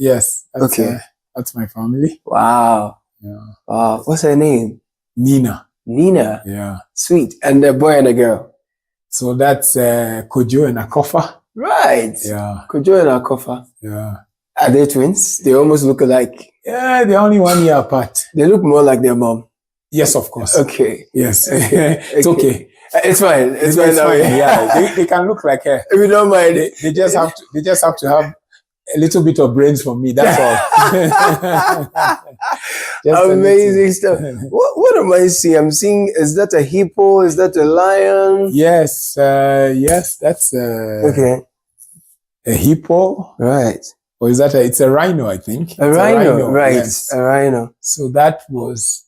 Yes. Okay. That's my family. Wow. Yeah. Wow. What's her name? Nina. Nina. Yeah. Sweet. And the boy and the girl. So that's Kojo and Akofa. Right. Yeah. Kojo and Akofa. Yeah. Are they twins? They almost look alike. Yeah, they're only 1 year apart. They look more like their mom. Yes, of course. Okay. Yes. Okay. It's okay. It's fine. It's fine. Yeah. They can look like her. We don't mind. They just have to have a little bit of brains for me. That's all. Amazing stuff. What am I seeing? I'm seeing, is that a hippo? Is that a lion? Yes. Yes, that's okay. A hippo. Right. Or is that it's a rhino, I think. A rhino, right. Yes. A rhino. So that was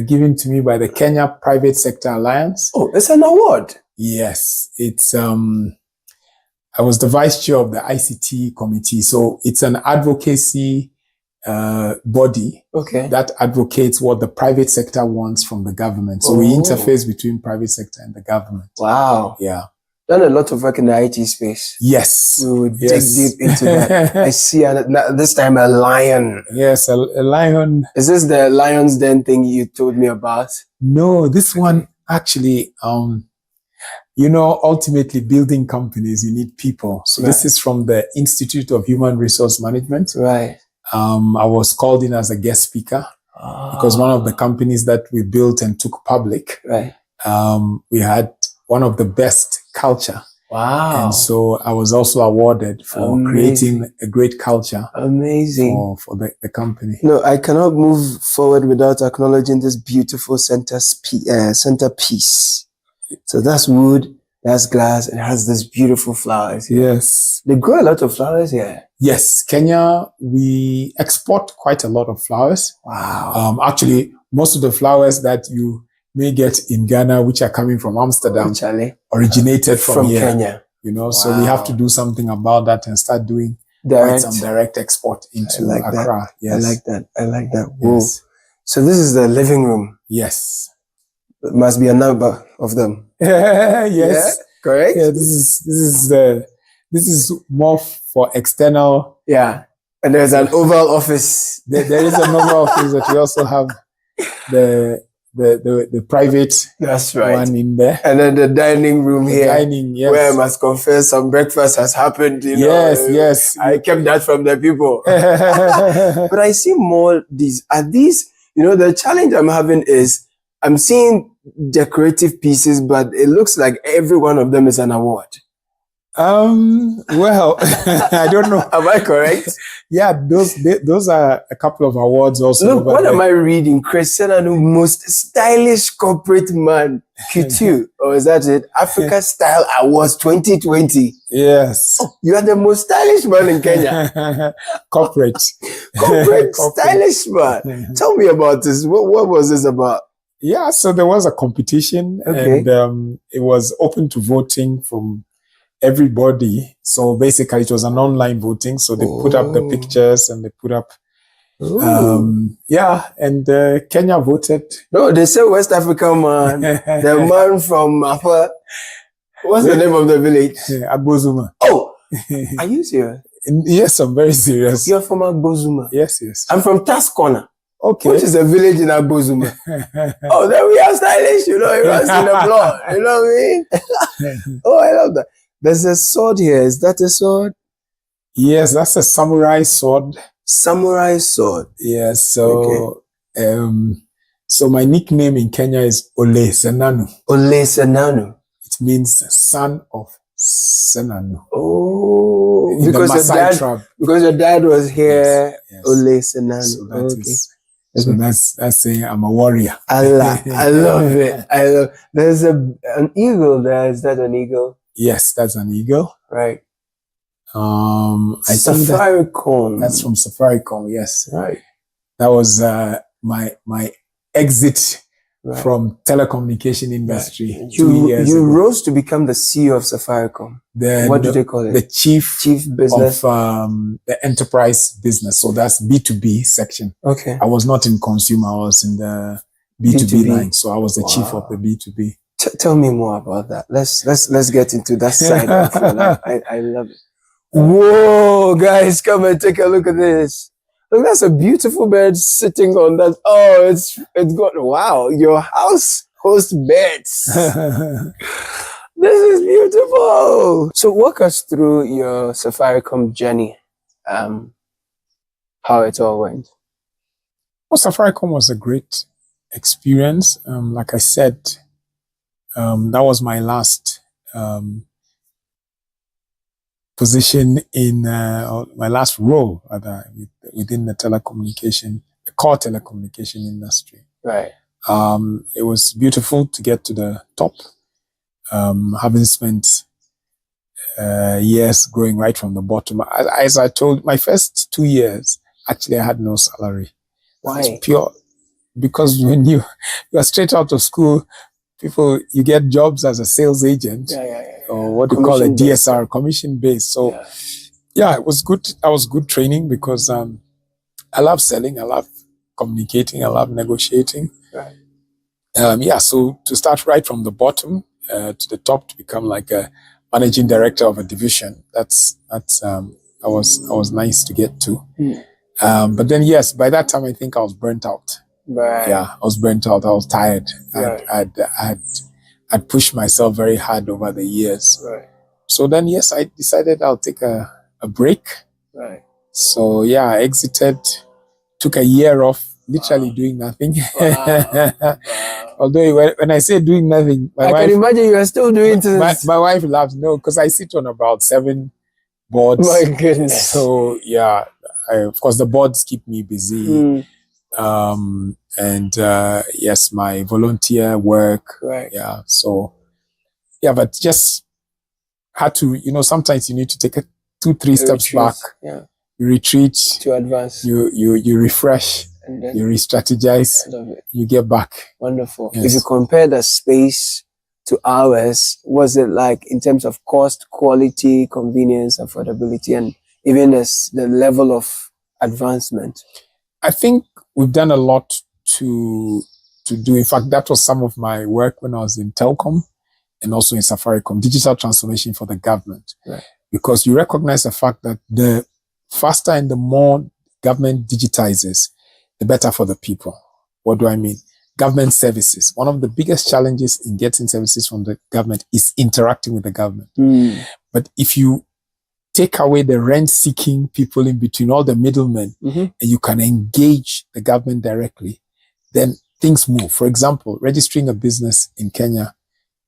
given to me by the Kenya Private Sector Alliance. Oh, it's an award. Yes. It's I was the vice chair of the ICT committee. So it's an advocacy body that advocates what the private sector wants from the government. So we interface between private sector and the government. Wow. Yeah. Done a lot of work in the IT space. Yes. We would dig deep into that. I see this time a lion. Yes, a lion. Is this the lion's den thing you told me about? No, this one actually, ultimately building companies, you need people. So this is from the Institute of Human Resource Management. Right. I was called in as a guest speaker because one of the companies that we built and took public, we had one of the best culture. Wow. And so I was also awarded for creating a great culture. Amazing. For the company. No, I cannot move forward without acknowledging this beautiful centerpiece. So that's wood, that's glass, it has this beautiful flowers here. Yes. They grow a lot of flowers here. Yes. Kenya, we export quite a lot of flowers. Wow. Actually, most of the flowers that you may get in Ghana, which are coming from Amsterdam, originated from here, Kenya. So we have to do something about that and start doing some direct export into Accra. Yes. I like that. Whoa. Yes. So this is the living room. Yes. There must be a number of them. Yes. Yeah? Correct? Yeah, this is more for external. Yeah. And there's an oval office. There is an oval office, but we also have the private one in there. And then the dining room here. Dining, yes. Where I must confess some breakfast has happened. Yes. I kept that from the people. But I see more are these, the challenge I'm having is I'm seeing decorative pieces, but it looks like every one of them is an award. Well, I don't know. Am I correct? Yeah, those are a couple of awards also. Look, what am I reading? Chris Senanu, most stylish corporate man, Q2, or is that it? Africa Style Awards 2020. Yes. Oh, you are the most stylish man in Kenya. Corporate stylish man. Tell me about this. What was this about? Yeah, so there was a competition and it was open to voting from everybody. So basically it was an online voting. So they put up the pictures and they put up, and Kenya voted. No, they say West African man, the man from Apa. What's the name of the village? Agbozuma. Oh, are you serious? Yes, I'm very serious. You're from Agbozuma? Yes. I'm from Task Corner. Okay. Which is a village in Agbozuma. Oh, then we are stylish, it runs in the blood. You know what I mean? Oh, I love that. There's a sword here. Is that a sword? Yes, that's a samurai sword. Samurai sword. Yes. So, so my nickname in Kenya is Ole Senanu. Ole Senanu. It means son of Senanu. Oh, in because your dad was here. Yes. Ole Senanu. So so that's saying I'm a warrior. I love it. There's an eagle there. Is that an eagle? Yes, that's an eagle. Right. Safaricom. That's from Safaricom. Yes. Right. That was my exit from telecommunication industry. Right. 2 years ago. Rose to become the CEO of Safaricom. What do they call it? The chief business of the enterprise business. So that's B2B section. Okay. I was not in consumer. I was in the B2B line. So I was the chief of the B2B. Tell me more about that. Let's get into that side of your life. I love it. Whoa, guys, come and take a look at this. Look, that's a beautiful bed sitting on that. Oh, it's got, wow, your house hosts beds. This is beautiful. So walk us through your Safaricom journey, how it all went. Well, Safaricom was a great experience. Like I said, that was my last position in my last role within the core telecommunication industry. Right. It was beautiful to get to the top, having spent years growing right from the bottom. As I told, my first 2 years, actually, I had no salary. Why? It's pure because when you are straight out of school, you get jobs as a sales agent, or what they call a DSR, commission based. So yeah, it was good. That was good training because I love selling, I love communicating, I love negotiating. Right. So to start right from the bottom to the top, to become like a managing director of a division, that was nice to get to. But then yes, by that time I think I was burnt out. Right. Yeah, I was burnt out. I was tired. Right. I'd pushed myself very hard over the years. Right. So then, yes, I decided I'll take a break. Right. So yeah, I exited, took a year off, literally doing nothing. Wow. Although when I say doing nothing, I can imagine you are still doing things. My wife laughs. No, because I sit on about 7 boards. My goodness. So yeah, of course the boards keep me busy. Yes, my volunteer work. Right. Yeah. So, yeah, but just had to, sometimes you need to take 2-3 steps back. Yeah. You retreat. To advance. You refresh. And then you re-strategize. You get back. Wonderful. Yes. If you compare the space to ours, was it like in terms of cost, quality, convenience, affordability, and even the level of advancement? I think we've done a lot to do. In fact, that was some of my work when I was in Telcom and also in Safaricom, digital transformation for the government. Right. Because you recognize the fact that the faster and the more government digitizes, the better for the people. What do I mean? Government services. One of the biggest challenges in getting services from the government is interacting with the government. But if you take away the rent-seeking people in between, all the middlemen, and you can engage the government directly, then things move. For example, registering a business in Kenya,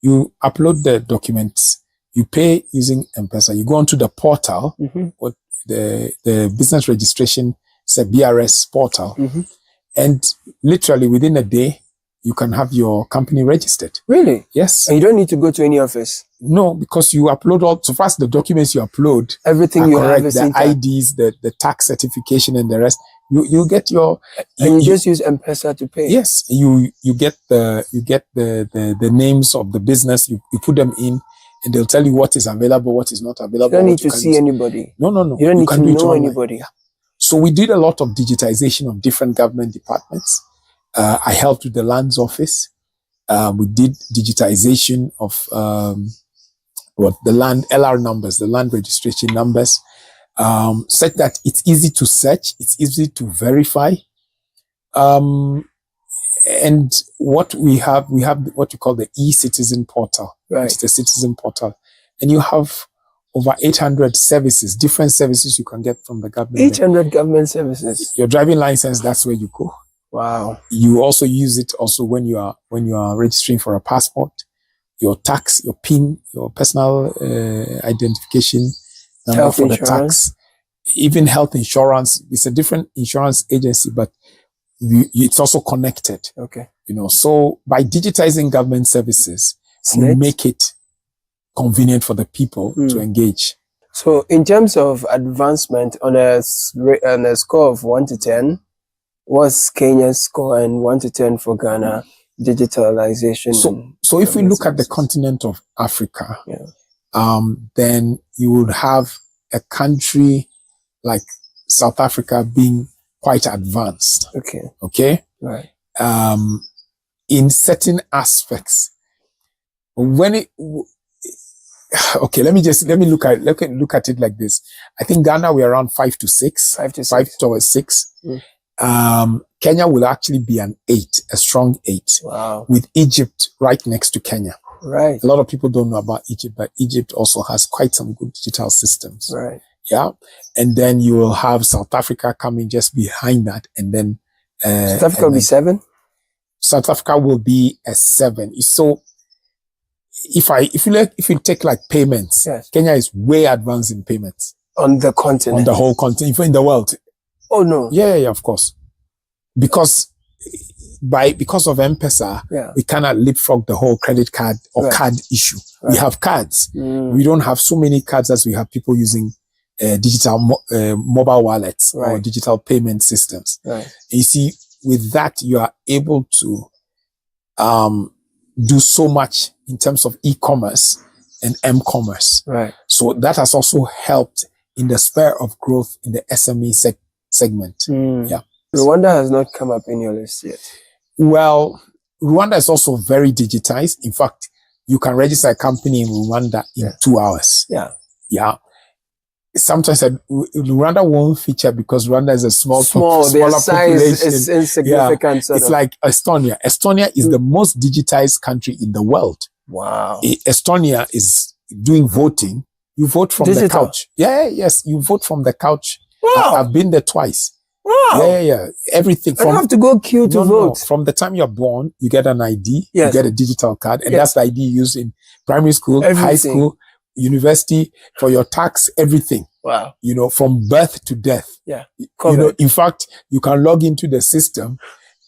you upload the documents, you pay using M-Pesa, you go onto the portal, what the business registration, it's a BRS portal, and literally within a day, you can have your company registered. Really? Yes. And you don't need to go to any office? No, because you upload so fast the documents you upload. Everything you correct, have is the IDs, the tax certification and the rest. You get your... And you just use M-Pesa to pay? Yes. You get the names of the business, you put them in, and they'll tell you what is available, what is not available. You don't need to see anybody? No. You don't need to know anybody? Yeah. So we did a lot of digitization of different government departments. I helped with the lands office. We did digitization of the land LR numbers, the land registration numbers, such that it's easy to search, it's easy to verify. And what we have what we call the e-citizen portal, right. Which is the citizen portal, and you have over 800 services, different services you can get from the government. 800 government services. Your driving license, that's where you go. Wow. You also use it also when you are registering for a passport, your tax, your PIN, your personal identification number health for insurance. The tax, even health insurance. It's a different insurance agency, but it's also connected. Okay. So by digitizing government services, you make it convenient for the people to engage. So in terms of advancement on a score of 1 to 10, what's Kenya's score, and 1 to 10 for Ghana digitalization? So if we look at the continent of Africa, then you would have a country like South Africa being quite advanced. Okay. Right. In certain aspects, when Okay, let me look at it like this. I think Ghana, we're around 5 to 6. 5 towards 6. Kenya will actually be an 8, a strong 8. Wow. With Egypt right next to Kenya. Right. A lot of people don't know about Egypt, but Egypt also has quite some good digital systems. Right. Yeah. And then you will have South Africa coming just behind that. And then, South Africa will be 7? South Africa will be a 7. So if you take like payments, yes. Kenya is way advanced in payments. On the continent. On the whole continent, even in the world. Oh no. Yeah, of course. Because of M-Pesa, we cannot leapfrog the whole credit card or card issue. Right. We have cards. We don't have so many cards as we have people using digital mobile wallets or digital payment systems. Right. And you see, with that, you are able to do so much in terms of e-commerce and m-commerce. Right. So that has also helped in the spur of growth in the SME segment. Yeah. Rwanda has not come up in your list yet. Well, Rwanda is also very digitized. In fact, you can register a company in Rwanda in 2 hours. Yeah. Sometimes Rwanda won't feature because Rwanda is a smaller their size population. is insignificant. It's like Estonia. Estonia is the most digitized country in the world. Wow. Estonia is doing voting. You vote from the couch. Yes. You vote from the couch. Wow. I've been there twice. Wow. Yeah. Everything. I don't have to go queue to vote. No. From the time you're born, you get an ID. Yes. You get a digital card. And that's the ID used in primary school, high school, university, for your tax, everything. Wow. From birth to death. Yeah. In fact, you can log into the system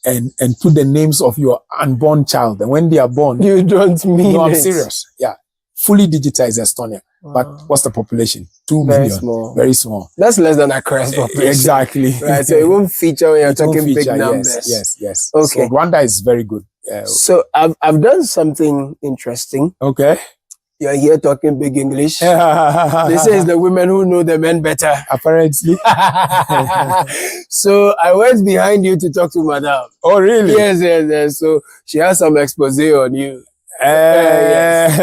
and put the names of your unborn child. And when they are born. You don't mean No, I'm serious. Yeah. Fully digitized Estonia. Wow. But what's the population? 2 million. Small. Very small. That's less than a Accra's population. Exactly. Right. So it won't feature when you're talking big numbers. Yes. Okay. So Rwanda is very good. So I've done something interesting. Okay. You're here talking big English. This is the women who know the men better. Apparently. So I went behind you to talk to Madame. Oh, really? Yes. So she has some expose on you. Yes.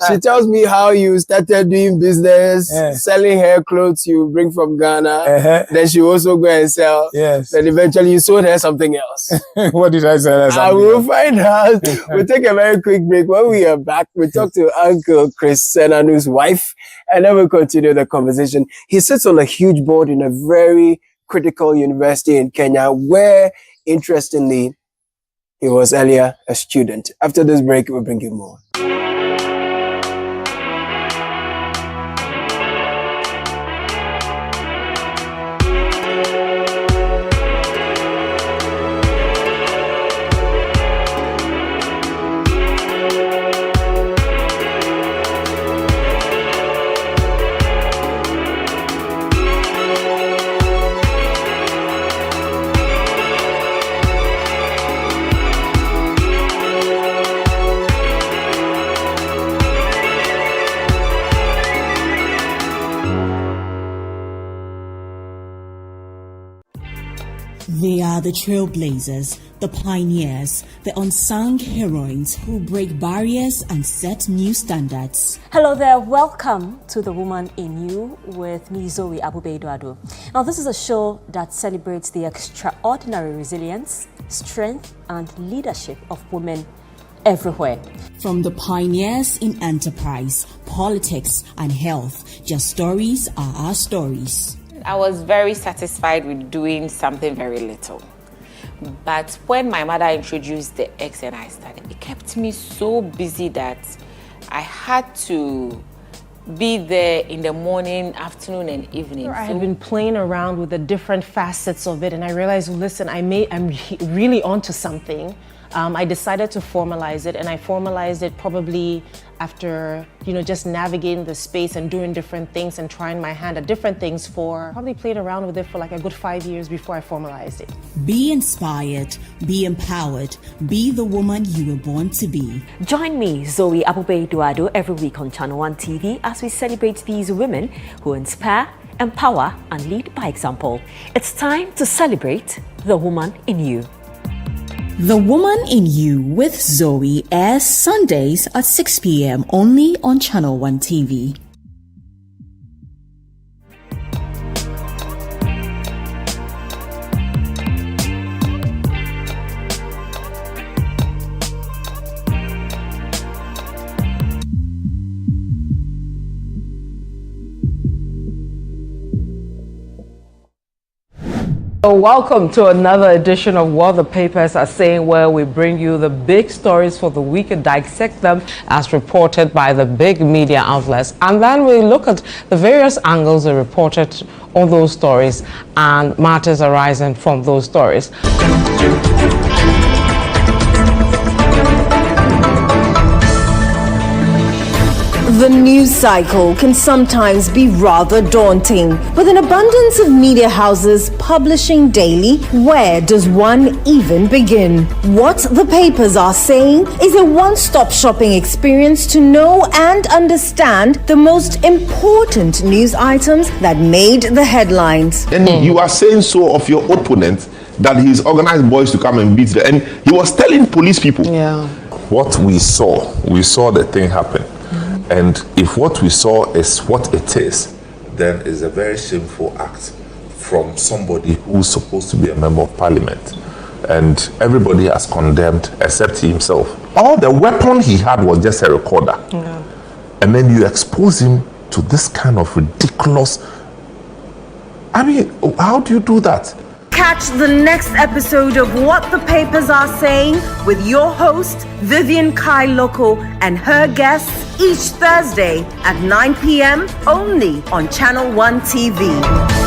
She tells me how you started doing business, selling hair clothes you bring from Ghana. Then she also go and sell. Yes. Then eventually you sold her something else. What did I sell her? I will find out. We'll take a very quick break. When we are back, we talk to Uncle Chris Senanu's wife, and then we'll continue the conversation. He sits on a huge board in a very critical university in Kenya, where, interestingly, he was earlier a student. After this break, we'll bring you more. They are the trailblazers, the pioneers, the unsung heroines who break barriers and set new standards. Hello there, welcome to The Woman in You with me, Zoe Abubeiduado. Now, this is a show that celebrates the extraordinary resilience, strength, and leadership of women everywhere. From the pioneers in enterprise, politics, and health, their stories are our stories. I was very satisfied with doing something very little. But when my mother introduced the eggs and I started, it kept me so busy that I had to be there in the morning, afternoon, and evening. I had been playing around with the different facets of it, and I realized, listen, I'm really onto something. I decided to formalize it, and I formalized it probably after, just navigating the space and doing different things and trying my hand at different things probably played around with it for like a good 5 years before I formalized it. Be inspired, be empowered, be the woman you were born to be. Join me, Zoe Abubeiduado, every week on Channel 1 TV as we celebrate these women who inspire, empower, and lead by example. It's time to celebrate the woman in you. The Woman in You with Zoe airs Sundays at 6 p.m. only on Channel 1 TV. So welcome to another edition of What the Papers Are Saying, where we bring you the big stories for the week and dissect them as reported by the big media outlets. And then we look at the various angles they reported on those stories and matters arising from those stories. The news cycle can sometimes be rather daunting. With an abundance of media houses publishing daily, where does one even begin? What the Papers Are Saying is a one-stop shopping experience to know and understand the most important news items that made the headlines. And you are saying so of your opponent that he's organized boys to come and beat them. And he was telling police people. Yeah. What we saw the thing happen. And if what we saw is what it is, then it's a very shameful act from somebody who's supposed to be a member of parliament. And everybody has condemned except himself. All the weapon he had was just a recorder. Yeah. And then you expose him to this kind of ridiculous... I mean, how do you do that? Catch the next episode of What the Papers Are Saying with your host, Vivian Kai Loco, and her guests each Thursday at 9 p.m. only on Channel 1 TV.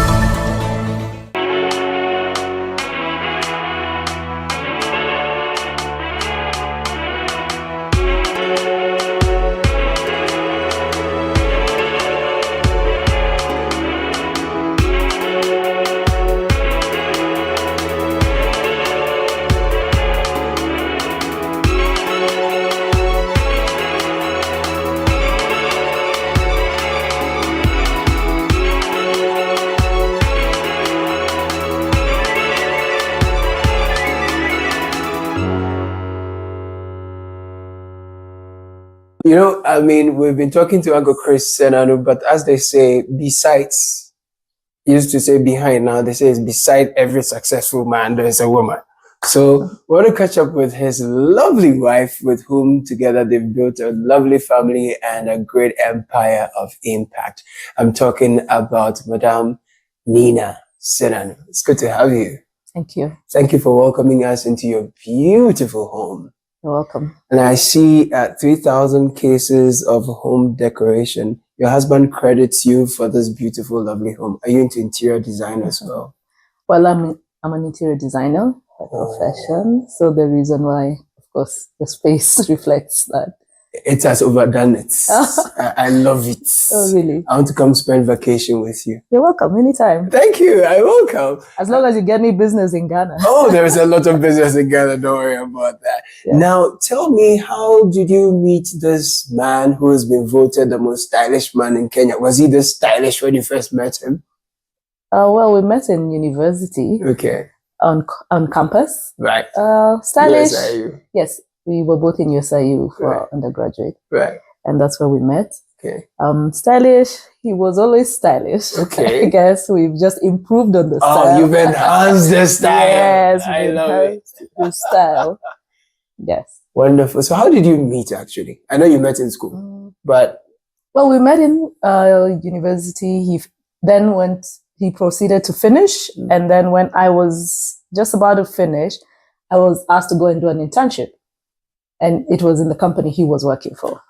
You know, I mean, we've been talking to Uncle Chris Senanu, but as they say, besides, used to say behind, now they say it's beside every successful man, there's a woman. So we want to catch up with his lovely wife, with whom together they've built a lovely family and a great empire of impact. I'm talking about Madame Nina Senanu. It's good to have you. Thank you. Thank you for welcoming us into your beautiful home. You're welcome. And I see 3,000 cases of home decoration. Your husband credits you for this beautiful, lovely home. Are you into interior design as well? Well, I'm an interior designer by profession. So the reason why, of course, the space reflects that. It has overdone it. I love it. Oh, really? I want to come spend vacation with you. You're welcome anytime. Thank you. I will come. As long as you get me business in Ghana. Oh, there is a lot of business in Ghana. Don't worry about that. Yeah. Now, tell me, how did you meet this man who has been voted the most stylish man in Kenya? Was he this stylish when you first met him? Well, we met in university. Okay. On campus. Right. Stylish. USIU. Yes. We were both in USIU for undergraduate. Right. And that's where we met. Okay. Stylish. He was always stylish. Okay. I guess we've just improved on the style. Oh, you've enhanced the style. Yes. I love it. The style. Yes. Wonderful. So how did you meet actually? I know you met in school, but... Well, we met in university. He proceeded to finish. And then when I was just about to finish, I was asked to go and do an internship. And it was in the company he was working for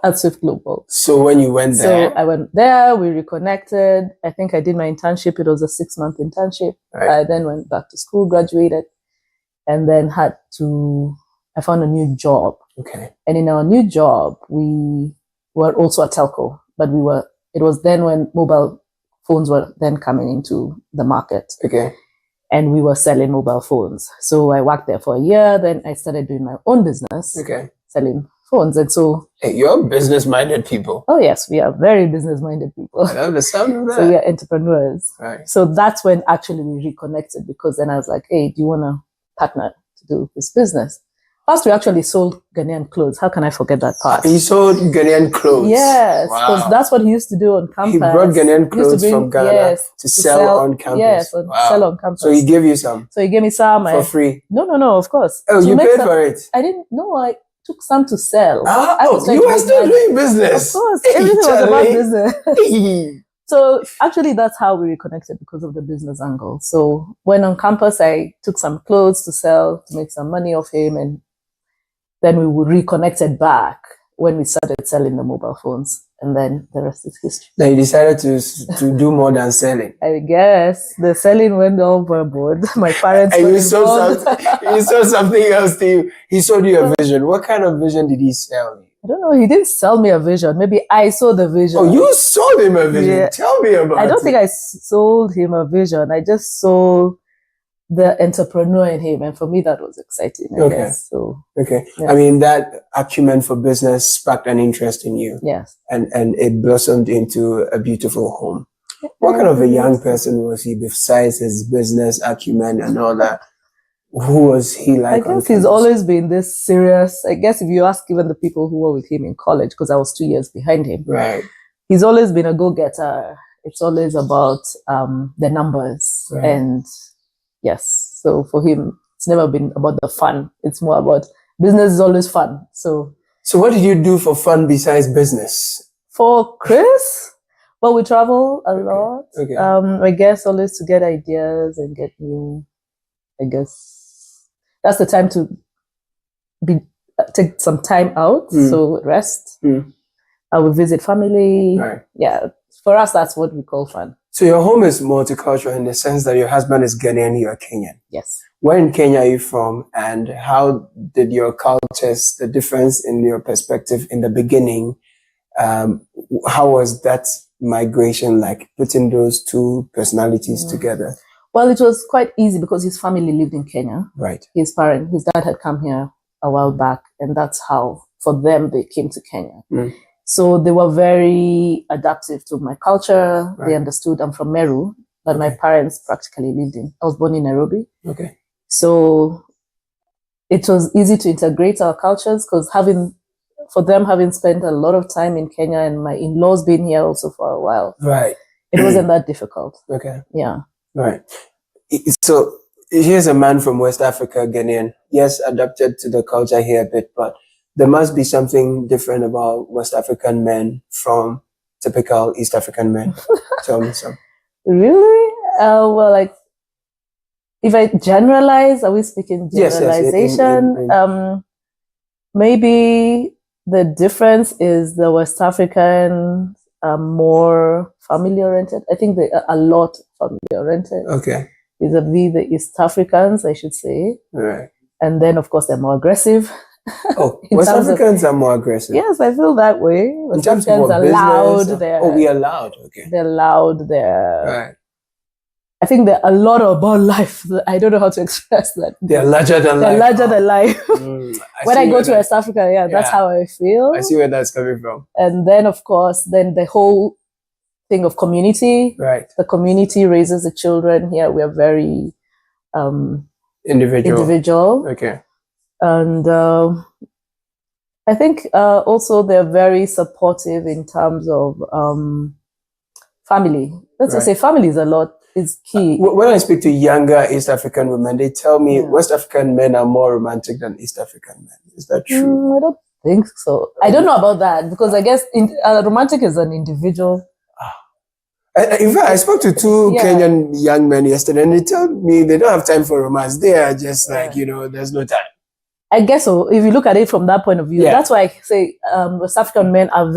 at Swift Global. So when you went there? So I went there, we reconnected. I think I did my internship. It was a 6-month internship. Right. I then went back to school, graduated, and then I found a new job. Okay. And in our new job, we were also a telco, but it was then when mobile phones were then coming into the market. Okay. And we were selling mobile phones. So I worked there for a year. Then I started doing my own business, selling phones. And so... Hey, you're business-minded people. Oh, yes. We are very business-minded people. I love the sound of that. So we are entrepreneurs. Right. So that's when actually we reconnected, because then I was like, hey, do you want to partner to do his business. First, we actually sold Ghanaian clothes. How can I forget that part? He sold Ghanaian clothes? Yes, because that's what he used to do on campus. He brought Ghanaian clothes from Ghana to sell on campus? Yes, sell on campus. So he gave you some? So he gave me some. For free? No, of course. Oh, you paid for it? I didn't know. I took some to sell. You were still doing business? Of course, everything was about business. So actually, that's how we reconnected, because of the business angle. So when on campus, I took some clothes to sell to make some money off him, and then we reconnected back when we started selling the mobile phones, and then the rest is history. Then you decided to do more than selling. I guess the selling went overboard. My parents. And you sold something else to you. He sold you a vision. What kind of vision did he sell you? I don't know. He didn't sell me a vision. Maybe I sold the vision. Oh, you sold him a vision. Yeah. Tell me about it. I don't think I sold him a vision. I just sold the entrepreneur in him, and for me that was exciting. I guess. So okay. Yeah. I mean, that acumen for business sparked an interest in you. Yes. And it blossomed into a beautiful home. What kind of a young person was he besides his business acumen and all that? Who was he like? I guess he's always been this serious. I guess if you ask even the people who were with him in college, because I was 2 years behind him. Right. He's always been a go-getter. It's always about the numbers. Right. And yes, so for him, it's never been about the fun. It's more about business is always fun. So what did you do for fun besides business? For Chris? Well, we travel a lot. Okay. I guess always to get ideas and get new, I guess. That's the time to take some time out, so rest. I will visit family. Right. Yeah, for us, that's what we call fun. So your home is multicultural in the sense that your husband is Ghanaian, you are Kenyan. Yes. Where in Kenya are you from, and how did your cultures, the difference in your perspective in the beginning, how was that migration like, putting those two personalities together? Well, it was quite easy because his family lived in Kenya. Right. His dad had come here a while back, and that's how, for them, they came to Kenya. So they were very adaptive to my culture. Right. They understood I'm from Meru, but my parents practically lived I was born in Nairobi. Okay. So it was easy to integrate our cultures, because for them having spent a lot of time in Kenya, and my in-laws being here also for a while. Right. It wasn't that difficult. Okay. Yeah. Right. So here's a man from West Africa, Ghanaian. Yes, adapted to the culture here a bit, but there must be something different about West African men from typical East African men. Tell me some. Really? Well, like, if I generalize, are we speaking generalization? Yes. Maybe the difference is the West African are more family-oriented. I think they are a lot family-oriented. Okay. Vis-a-vis the East Africans, I should say. Right. And then, of course, they're more aggressive. Oh, West Africans are more aggressive. Yes, I feel that way. West Africans are loud. We are loud. Okay. They're loud. Right. I think they're a lot about life. I don't know how to express that. They're larger than life. They're larger than life. When I go to West Africa, that's how I feel. I see where that's coming from. And then, of course, the whole thing of community. Right. The community raises the children. Here we are very individual. Okay. And I think also they're very supportive in terms of family. Let's just say family is key. When I speak to younger East African women, they tell me West African men are more romantic than East African men. Is that true? I don't think so. I don't know about that, because I guess romantic is an individual. In fact, I spoke to two Kenyan young men yesterday, and they told me they don't have time for romance. They are just like, there's no time. I guess so. If you look at it from that point of view, that's why I say West African men are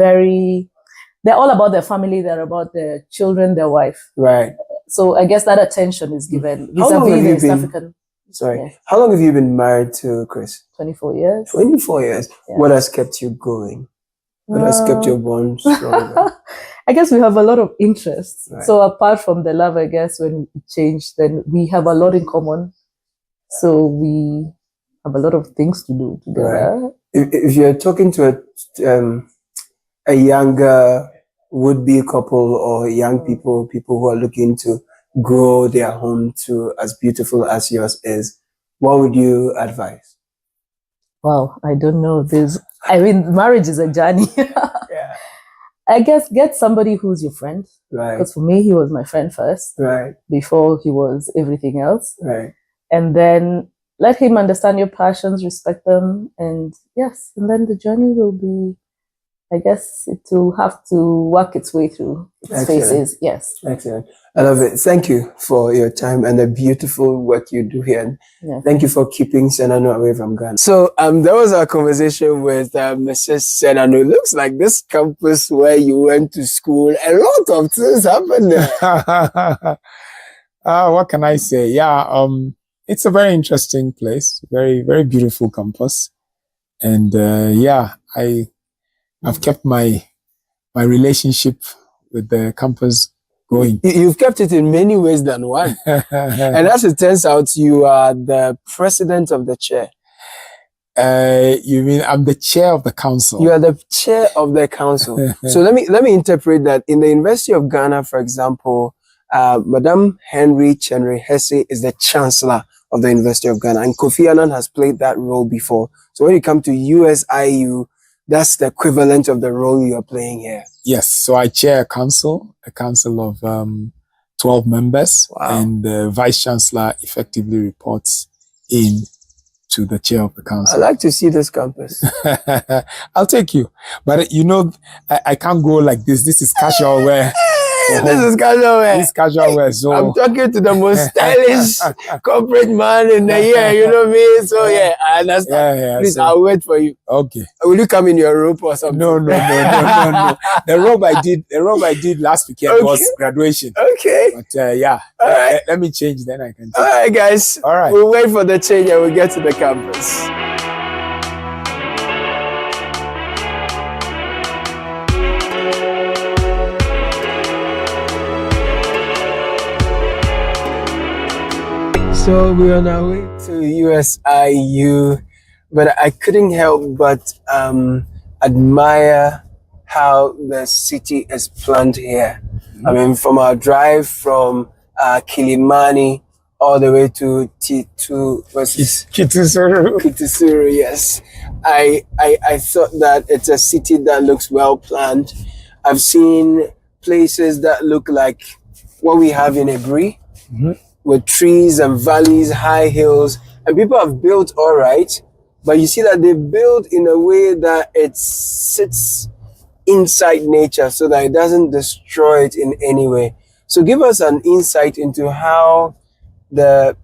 they're all about their family. They're about their children, their wife. Right. So I guess that attention is given vis-a-vis the West African. Sorry. Yeah. How long have you been married to Chris? 24 years. 24 years. Yeah. What has kept you going? What has kept your bond stronger? I guess we have a lot of interests. Right. So apart from the love, I guess when we change, then we have a lot in common. So we have a lot of things to do together. Right. If you're talking to a younger would-be couple or young people who are looking to grow their home to as beautiful as yours is, what would you advise? Well, I don't know. Marriage is a journey. Yeah. I guess get somebody who's your friend. Right. Because for me, he was my friend first. Right. Before he was everything else. Right. And then let him understand your passions, respect them, and yes, and then the journey will be, I guess, it will have to work its way through its phases. Yes. Excellent. I love it. Thank you for your time and the beautiful work you do here. And thank you for keeping Senanu away from Ghana. So that was our conversation with Mrs. Senanu. It looks like this campus where you went to school, a lot of things happened there. What can I say? Yeah, it's a very interesting place, very, very beautiful campus. And yeah, I've kept my relationship with the campus going. You've kept it in many ways than one. And as it turns out, you are the president of the chair. You mean I'm the chair of the council? You are the chair of the council. So let me interpret that. In the University of Ghana, for example, Madam Henry Chenry Hesse is the chancellor of the University of Ghana, and Kofi Annan has played that role before. So when you come to USIU, that's the equivalent of the role you are playing here. Yes. So I chair a council of 12 members, and the vice chancellor effectively reports in to the chair of the council. I'd like to see this campus. I'll take you. But you know, I can't go like this. This is casual wear. This is casual wear. This is casual wear. So I'm talking to the most stylish corporate man in the year, you know me? So yeah, I understand. Yeah, Please, so, I'll wait for you. Okay. Will you come in your robe or something? No. The robe I did last weekend was graduation. Okay. But yeah, all right. Let me change, then I can. All right, guys. All right. We'll wait for the change and we'll get to the campus. So we're on our way to USIU, but I couldn't help but admire how the city is planned here. I mean, from our drive from Kilimani all the way to Kitisuru, yes. I thought that it's a city that looks well planned. I've seen places that look like what we have in Ebri. With trees and valleys, high hills, and people have built all right, but you see that they build in a way that it sits inside nature so that it doesn't destroy it in any way. So give us an insight into how the,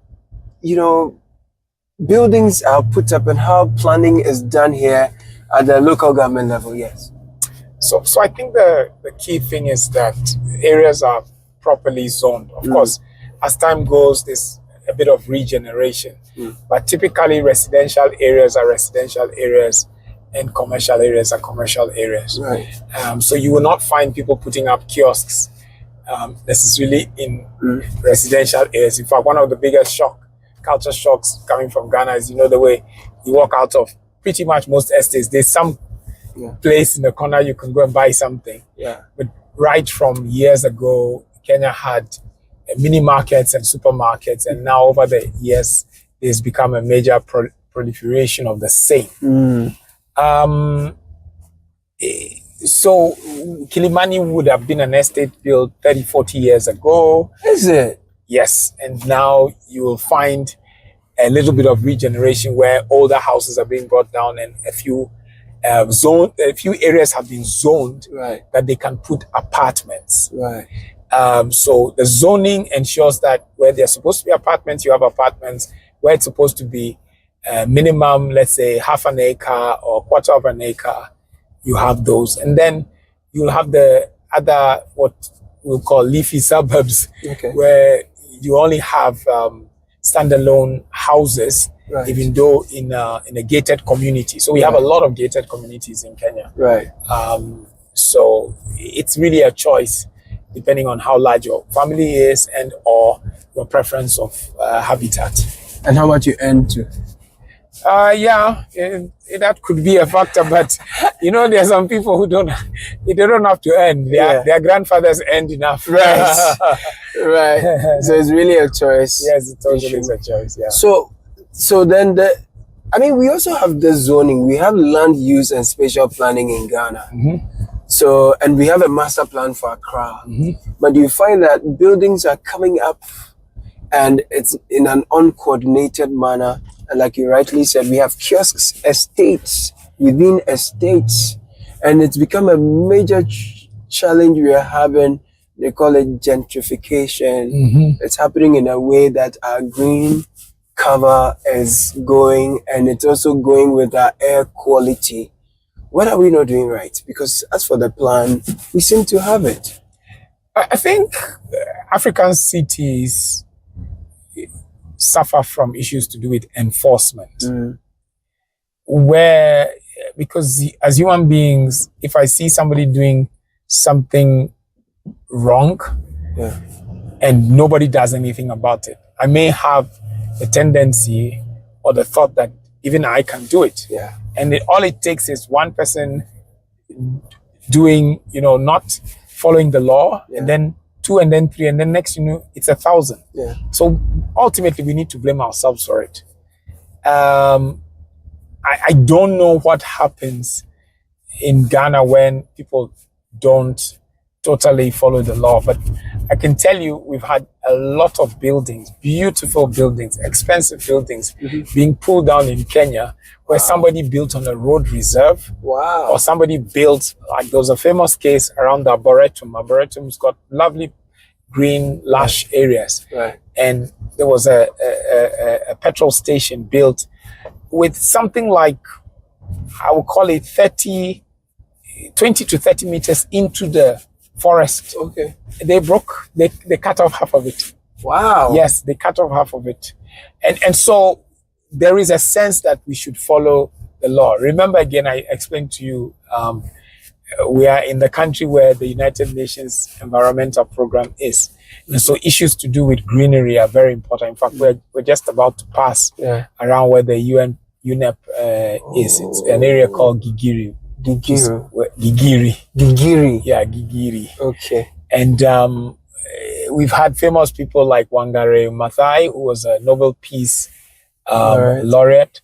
buildings are put up and how planning is done here at the local government level. Yes. So I think the key thing is that areas are properly zoned. Of course, as time goes, there's a bit of regeneration, but typically residential areas are residential areas and commercial areas are commercial areas. Right. So you will not find people putting up kiosks necessarily in residential areas. In fact, one of the biggest culture shocks coming from Ghana is, the way you walk out of pretty much most estates, there's some place in the corner you can go and buy something. Yeah. But right from years ago, Kenya had mini markets and supermarkets, and now over the years there's become a major proliferation of the same. So Kilimani would have been an estate built 30-40 years ago. Is it? Yes, and now you will find a little bit of regeneration where older houses are being brought down and a few areas have been zoned that they can put apartments. Right. So the zoning ensures that where there's supposed to be apartments, you have apartments. Where it's supposed to be minimum, let's say half an acre or quarter of an acre, you have those. And then you'll have the other, what we'll call leafy suburbs, where you only have standalone houses, even though in a gated community. So we have a lot of gated communities in Kenya. Right. So it's really a choice, depending on how large your family is and or your preference of habitat. And how much you earn too? That could be a factor, but there are some people who don't have to earn. Their grandfathers earned enough. Right. Right. So it's really a choice. Yes, it totally is a choice. Yeah. So So then we also have the zoning. We have land use and spatial planning in Ghana. So, and we have a master plan for Accra. But you find that buildings are coming up and it's in an uncoordinated manner. And like you rightly said, we have kiosks, estates within estates. And it's become a major challenge we are having. They call it gentrification. It's happening in a way that our green cover is going, and it's also going with our air quality. What are we not doing right? Because as for the plan, we seem to have it. I think African cities suffer from issues to do with enforcement. Where, because as human beings, if I see somebody doing something wrong and nobody does anything about it, I may have the tendency or the thought that even I can do it. And all it takes is one person doing, not following the law, and then 2, and then 3, and then next, it's 1,000. So ultimately, we need to blame ourselves for it. I don't know what happens in Ghana when people don't totally follow the law, but I can tell you we've had a lot of buildings, beautiful buildings, expensive buildings being pulled down in Kenya, where somebody built on a road reserve, or somebody built, like there was a famous case around the Arboretum. Arboretum's got lovely green, lush areas. And there was a petrol station built with something like, I would call it 20 to 30 meters into the forest. They cut off half of it. Yes, they cut off half of it. And so there is a sense that we should follow the law. Remember again, I explained to you, we are in the country where the United Nations Environmental Program is. And so issues to do with greenery are very important. In fact, we're just about to pass around where the UNEP is. It's an area called Gigiri. Gigiri. Yeah, Gigiri. And we've had famous people like Wangari Maathai, who was a Nobel Peace laureate,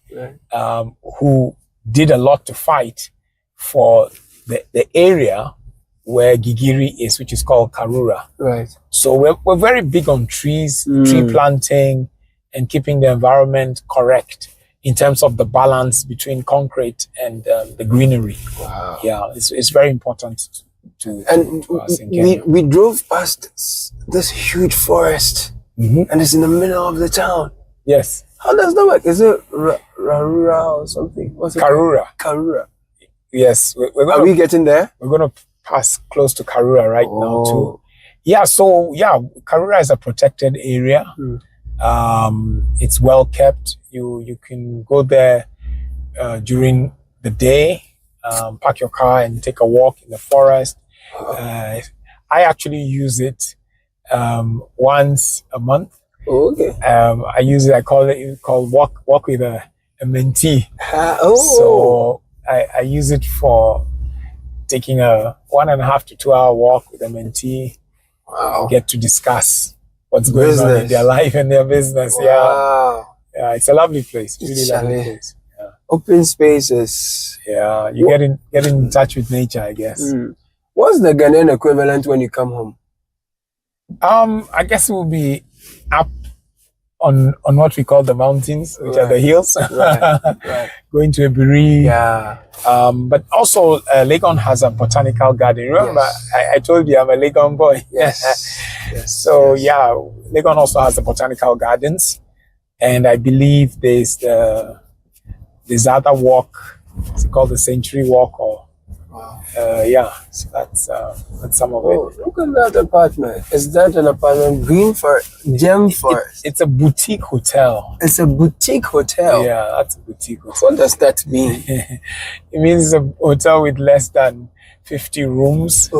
who did a lot to fight for the area where Gigiri is, which is called Karura. So we're very big on trees, tree planting, and keeping the environment correct in terms of the balance between concrete and the greenery. Yeah, it's very important to us in Kenya. We drove past this huge forest, and it's in the middle of the town. Yes. How does that work? Is it Rarura or something? What's it Karura. Karura. Yes. Are we getting there? We're going to pass close to Karura right now too. Yeah, so Karura is a protected area. It's well kept. You can go there during the day, park your car and take a walk in the forest. I actually use it once a month. I use it. I call it walk with a mentee. So I use it for taking a 1.5 to 2 hour walk with a mentee. Get to discuss what's going on in their life and their business. Yeah, it's a lovely place. Really lovely place. Open spaces. Yeah, you get in touch with nature, I guess. What's the Ghanaian equivalent when you come home? I guess it will be up on what we call the mountains, which are the hills. Going to Ebiri. But also Legon has a botanical garden. Remember, I told you I'm a Legon boy. So Legon also has the botanical gardens, and I believe there's other walk. It's called the Century Walk, or so that's some of it. Look at that apartment. Is that an apartment? Green Forest, Gem Forest. It's a boutique hotel. It's a boutique hotel. Yeah, that's a boutique hotel. What does that mean? It means it's a hotel with less than 50 rooms.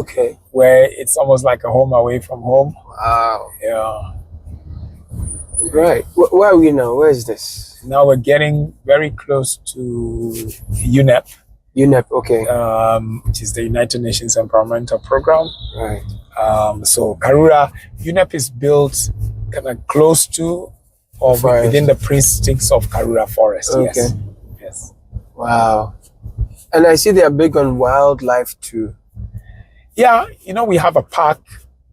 Where it's almost like a home away from home. Yeah. Right. Where are we now? Where is this? Now we're getting very close to UNEP. Which is the United Nations Environmental Program. Right. So Karura, UNEP is built kind of close to or within the precincts of Karura Forest. Okay. Yes. Yes. Wow. And I see they are big on wildlife too. Yeah, you know, we have a park.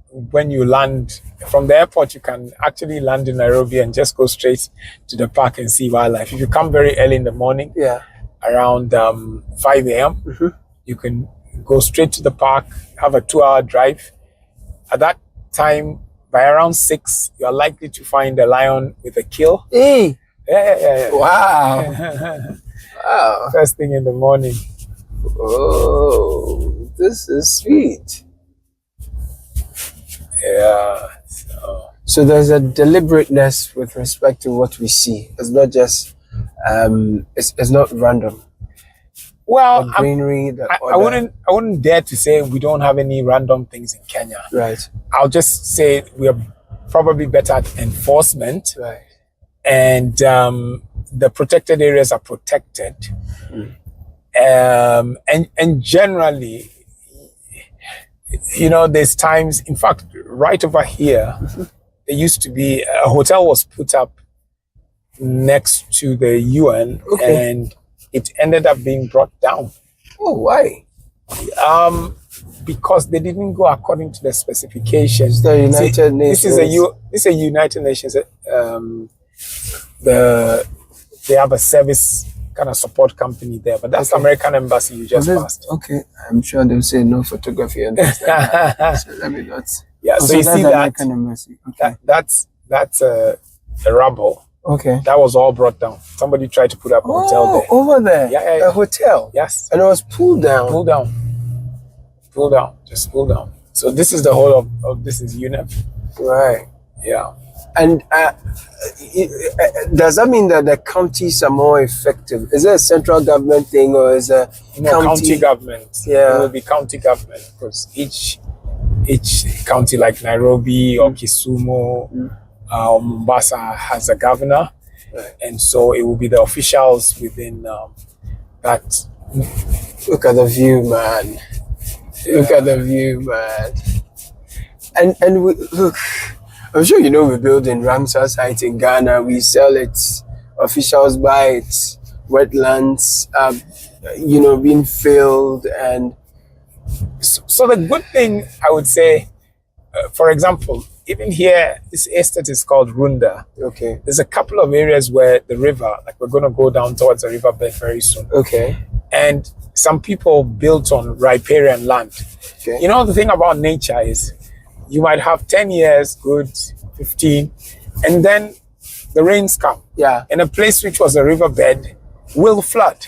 When you land from the airport, you can actually land in Nairobi and just go straight to the park and see wildlife. If you come very early in the morning, around 5 a.m., you can go straight to the park, have a 2-hour drive. At that time, by around 6, you're likely to find a lion with a kill. Hey! Yeah. Wow. Wow. First thing in the morning. Oh, this is sweet. Yeah. So there's a deliberateness with respect to what we see. It's not just, it's not random. Well, the greenery, I wouldn't dare to say we don't have any random things in Kenya. Right. I'll just say we are probably better at enforcement. Right. And the protected areas are protected. And generally, you know, there's times, in fact, right over here, there used to be a hotel was put up next to the UN, and it ended up being brought down. Oh, why? Because they didn't go according to the specifications. The United Nations. This is a United Nations. They have a service kind of support company there, but that's the American embassy you just passed. Okay, I'm sure they'll say no photography and things like that. So let me not. Yeah, so you see that American embassy. Okay. that's the rubble. Okay. That was all brought down. Somebody tried to put up a hotel there. Over there. Yeah. A hotel. Yes. And it was pulled down. Pulled down. Just pulled down. So this is the whole of this is UNEP. Right. Yeah. And does that mean that the counties are more effective? Is it a central government thing or is it county government? Yeah. It will be county government because each county like Nairobi or Kisumu or Mombasa has a governor. Right. And so it will be the officials within that. Look at the view, man. Yeah. Look at the view, man. And we, look, I'm sure you know we build in Ramsar site in Ghana. We sell it. Officials buy it. Wetlands, being filled. And so the good thing I would say, for example, even here, this estate is called Runda. Okay. There's a couple of areas where the river, like we're going to go down towards the riverbed very soon. Okay. And some people built on riparian land. Okay. You know, the thing about nature is you might have 10 years, good, 15, and then the rains come. Yeah. And a place which was a riverbed will flood.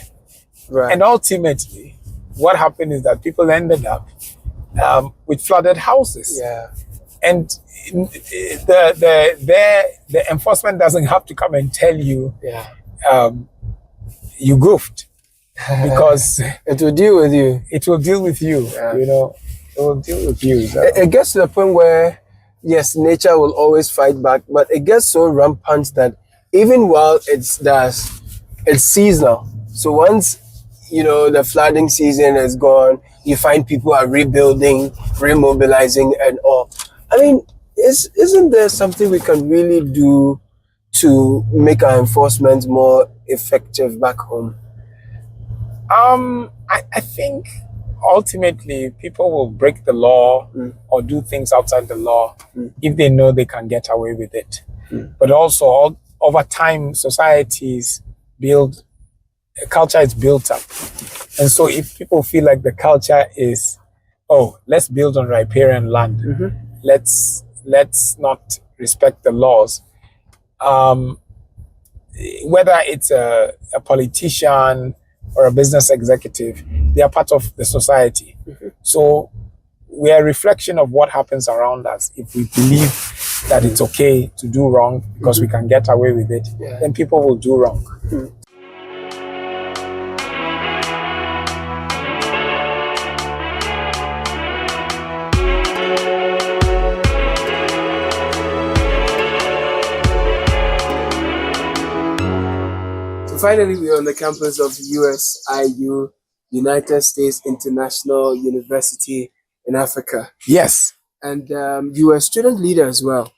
Right. And ultimately, what happened is that people ended up with flooded houses. Yeah. And the enforcement doesn't have to come and tell you you goofed, because it will deal with you. It will deal with you. Yeah. You know, it will deal with you. So. It gets to the point where, yes, nature will always fight back, but it gets so rampant that even while it's seasonal. So once, the flooding season is gone, you find people are rebuilding, remobilizing and all. I mean, isn't there something we can really do to make our enforcement more effective back home? I think ultimately people will break the law or do things outside the law if they know they can get away with it. But also, over time, societies culture is built up. And so if people feel like the culture is, let's build on riparian land, let's not respect the laws. Whether it's a politician or a business executive, they are part of the society. So we are a reflection of what happens around us. If we believe that it's okay to do wrong because we can get away with it, then people will do wrong. Finally, we're on the campus of USIU, United States International University in Africa. Yes. And you were a student leader as well.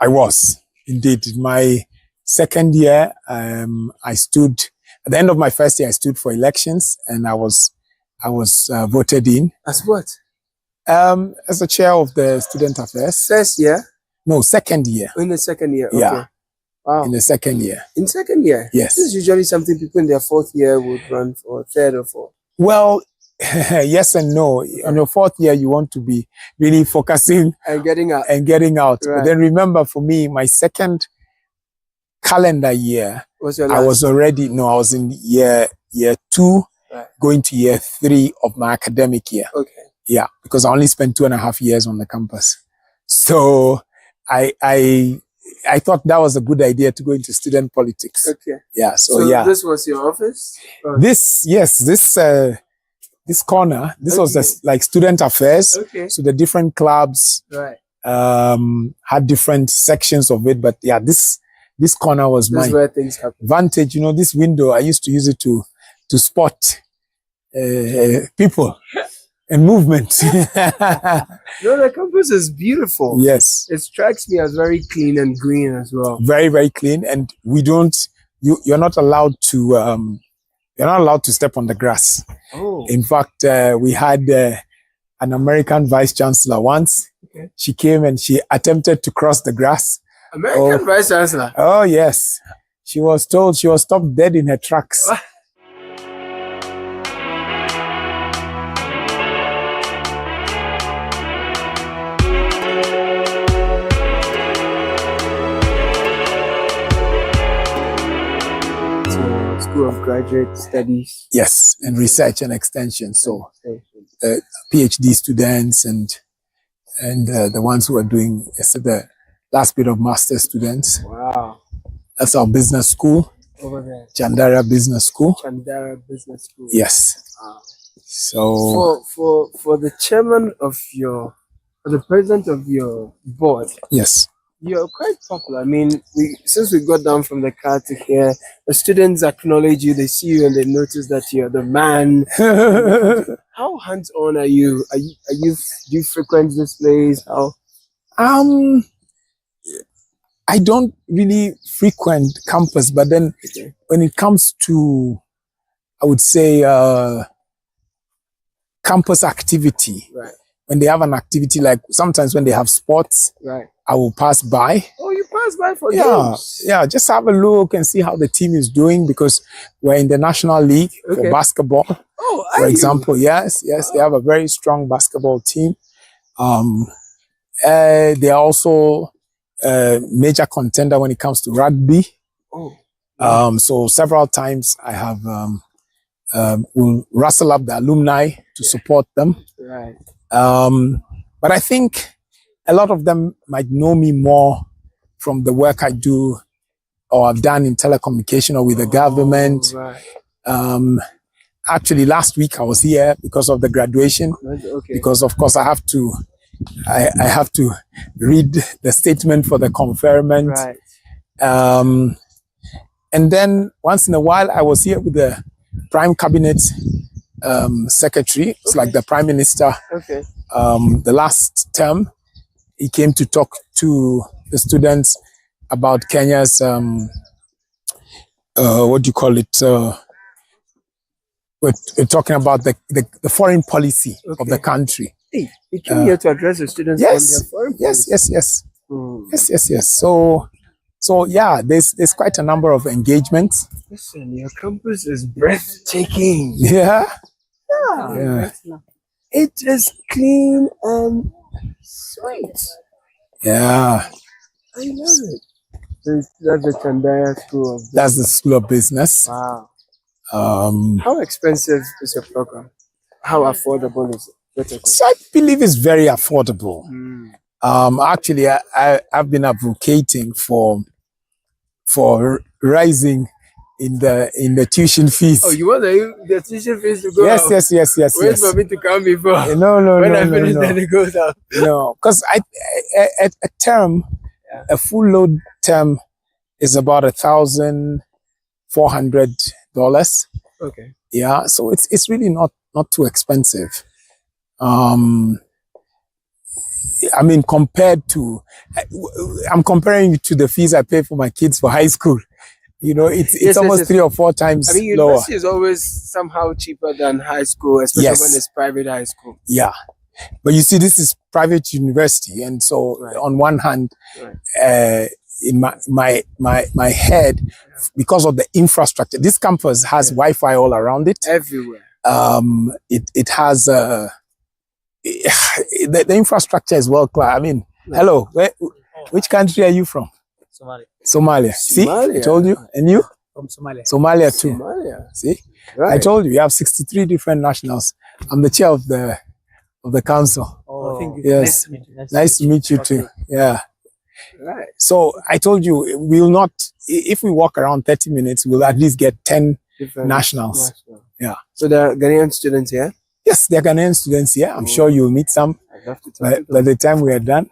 I was, indeed. My Second year, I stood, at the end of my first year, I stood for elections and I was voted in. As what? As the chair of the student affairs. First year? No, second year. In the second year, okay. Yeah. Wow. In the second year. In second year? Yes. This is usually something people in their fourth year would run for, third or fourth. Well, yes and no. On your fourth year, you want to be really focusing and getting out. Right. But then remember, for me, my second calendar year, I was in year 2, right, going to year 3 of my academic year. Okay. Yeah, because I only spent 2.5 years on the campus. So I thought that was a good idea to go into student politics. Okay. Yeah. So yeah. This was your office? Or? This corner, this was like student affairs. Okay. So the different clubs, right, had different sections of it. But yeah, this corner was this is where things happen. Vantage. This window, I used to use it to spot people and movement. The campus is beautiful. Yes. It strikes me as very clean and green as well. Very, very clean. And you're not allowed to step on the grass. Oh. In fact, we had an American vice chancellor once. Okay. She came and she attempted to cross the grass. American vice chancellor? Oh, yes. She was told she was stopped dead in her tracks. School of Graduate Studies. Yes, and research and extension. So PhD students and the ones who are doing the last bit of master students. Wow. That's our business school. Over there. Chandara Business School. Chandara Business School. Yes. Wow. So for the chairman of the president of your board. Yes. You're quite popular. I mean, since we got down from the car to here, the students acknowledge you, they see you and they notice that you're the man. How hands-on are you? Do you frequent this place? How? I don't really frequent campus, but then when it comes to, I would say, campus activity, right, when they have an activity, like sometimes when they have sports, right, I will pass by. Oh, you pass by for games? Yeah, just have a look and see how the team is doing, because we're in the National League for basketball. Oh, for example, yes, they have a very strong basketball team. They are also a major contender when it comes to rugby. Oh. So several times I have will rustle up the alumni to support them. Right. But I think a lot of them might know me more from the work I do or I've done in telecommunication or with the government. Right. Actually, last week I was here because of the graduation. Okay. Because of course I have to read the statement for the conferment. Right. And then once in a while I was here with the Prime Cabinet Secretary. It's like the Prime Minister. Okay. The last term, he came to talk to the students about Kenya's, what do you call it? We're talking about the foreign policy of the country. Hey, he came here to address the students on their foreign policy. Yes. Yes. So yeah, there's quite a number of engagements. Listen, your campus is breathtaking. Yeah. It is clean and sweet. Yeah. I love it. That's the Chandaya School of Business. That's the School of Business. Wow. How expensive is your program? How affordable is it? So I believe it's very affordable. Actually, I've been advocating for rising in the tuition fees. Oh, you want the tuition fees to go yes, up? Yes. Wait for me to come before. No. When I finish, then it goes up. No, because a term, a full load term is about $1,400. Okay. Yeah, so it's really not too expensive. I mean, I'm comparing to the fees I pay for my kids for high school. You know, it's almost 3 or 4 times I mean, lower. university is always somehow cheaper than high school, especially when it's private high school. Yeah. But you see, this is private university. And so on one hand, in my head, because of the infrastructure, this campus has Wi-Fi all around it. Everywhere. It has, the infrastructure is well clear. I mean, hello, which country are you from? Somalia. See, I told you. And you? From Somalia. Somalia too. Somalia. See, I told you, you have 63 different nationals. I'm the chair of the council. Oh, yes. Nice to meet you too. Yeah. Right. So I told you, we'll not, if we walk around 30 minutes, we'll at least get 10 different nationals. Yeah. So there are Ghanaian students here? Yes, there are Ghanaian students here. I'm sure you'll meet some by the time we are done.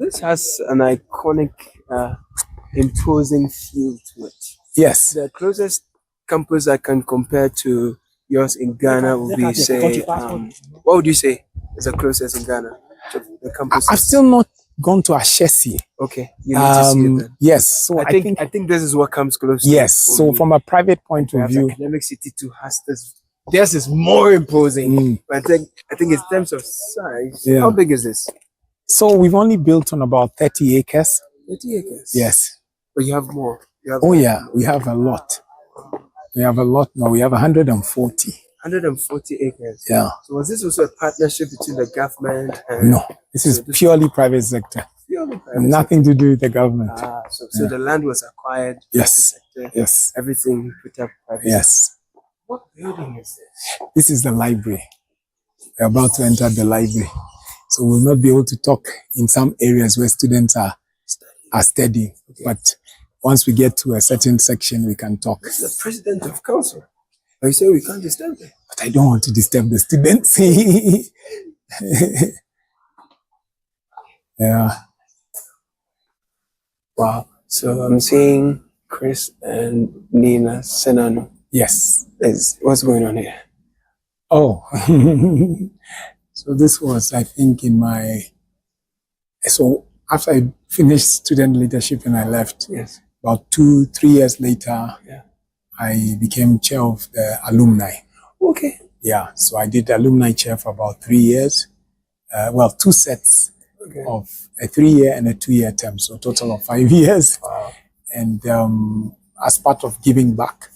This has an iconic, imposing feel to it. Yes. The closest campus I can compare to yours in Ghana would be, say, what would you say is the closest in Ghana to the campus? I've still not gone to Ashesi. Okay, you need to see it then. Yes, so I think this is what comes close. Yes, so from a private point of view, Academic City 2 has this. This is more imposing. I think in terms of size, how big is this? So we've only built on about 30 acres. 30 acres? Yes. But you have more. Yeah, we have a lot. We have a lot now. We have 140. 140 acres. Yeah. So was this also a partnership between the government and... No, this is purely private sector. Purely private Nothing to do with the government. So the land was acquired. Yes. Sector, yes. Everything put up private. Yes. What building is this? This is the library. We're about to enter the library. So we'll not be able to talk in some areas where students are studying. Okay. But once we get to a certain section, we can talk. This is the president of council. But you say we can't disturb them. But I don't want to disturb the students. Yeah. Wow. So I'm seeing Chris and Nina Senanu. Yes. What's going on here? Oh. So this was, I think, so after I finished student leadership and I left, yes. About 2-3 years later, I became chair of the alumni. Okay. Yeah, so I did alumni chair for about 3 years. 2 sets of a 3-year and a 2-year term, so a total of 5 years. Wow. And as part of giving back,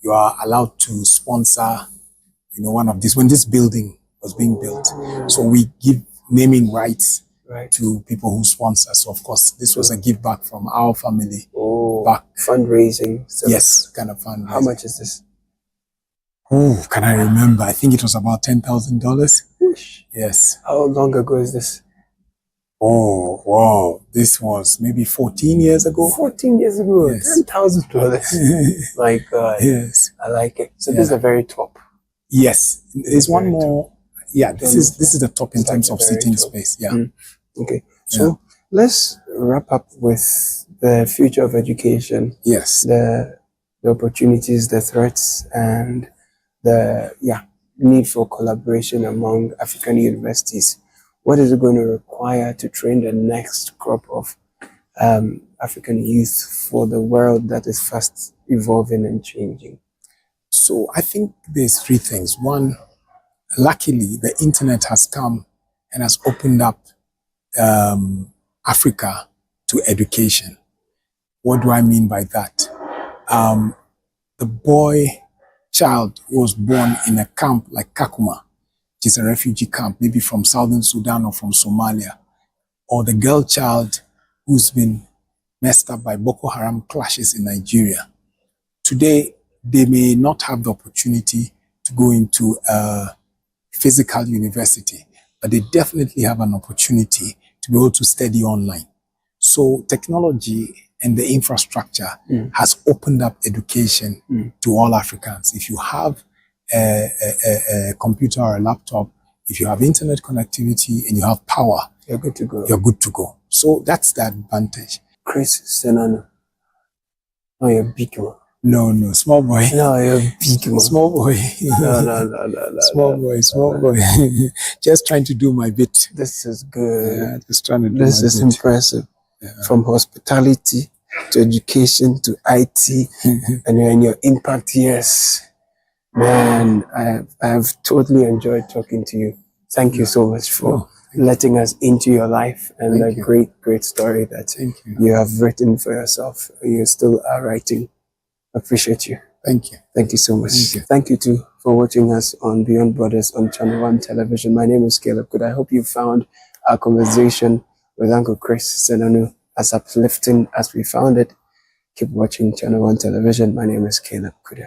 you are allowed to sponsor, one of these, when this building was being built. So we give naming rights to people who sponsor. So of course, this was a give back from our family. Back. Fundraising. Yes, kind of fundraising. How much is this? Oh, can I remember? I think it was about $10,000. Yes. How long ago is this? Oh, wow. This was maybe 14 years ago. 14 years ago. Yes. $10,000. My God. Yes. I like it. So this is the very top. Yes. There's one more. Yeah, this is the top in terms of seating space. Yeah. Okay. So let's wrap up with the future of education. Yes. The opportunities, the threats, and the need for collaboration among African universities. What is it going to require to train the next crop of African youth for the world that is fast evolving and changing? So I think there's 3 things. One, luckily, the internet has come and has opened up Africa to education. What do I mean by that? The child who was born in a camp like Kakuma, which is a refugee camp, maybe from Southern Sudan or from Somalia, or the girl child who's been messed up by Boko Haram clashes in Nigeria. Today, they may not have the opportunity to go into a physical university, but they definitely have an opportunity to be able to study online. So technology and the infrastructure has opened up education to all Africans. If you have a computer or a laptop, if you have internet connectivity and you have power, you're good to go. You're good to go. So that's the advantage. Chris Senanu. Oh, you're big one. No, small boy. No, you're big man. Small boy. No. Small boy. Just trying to do my bit. This is good. Yeah, just trying to do this my is bit. Impressive. Yeah. From hospitality to education to IT, and you're in your impact years. Man, I have totally enjoyed talking to you. Thank you so much for letting us into your life and the great story that you have written for yourself. You still are writing. Appreciate you. Thank you. Thank you so much. Thank you too for watching us on Beyond Borders on Channel 1 Television. My name is Caleb Good. I hope you found our conversation with Uncle Chris Senanu as uplifting as we found it. Keep watching Channel 1 Television. My name is Caleb Good.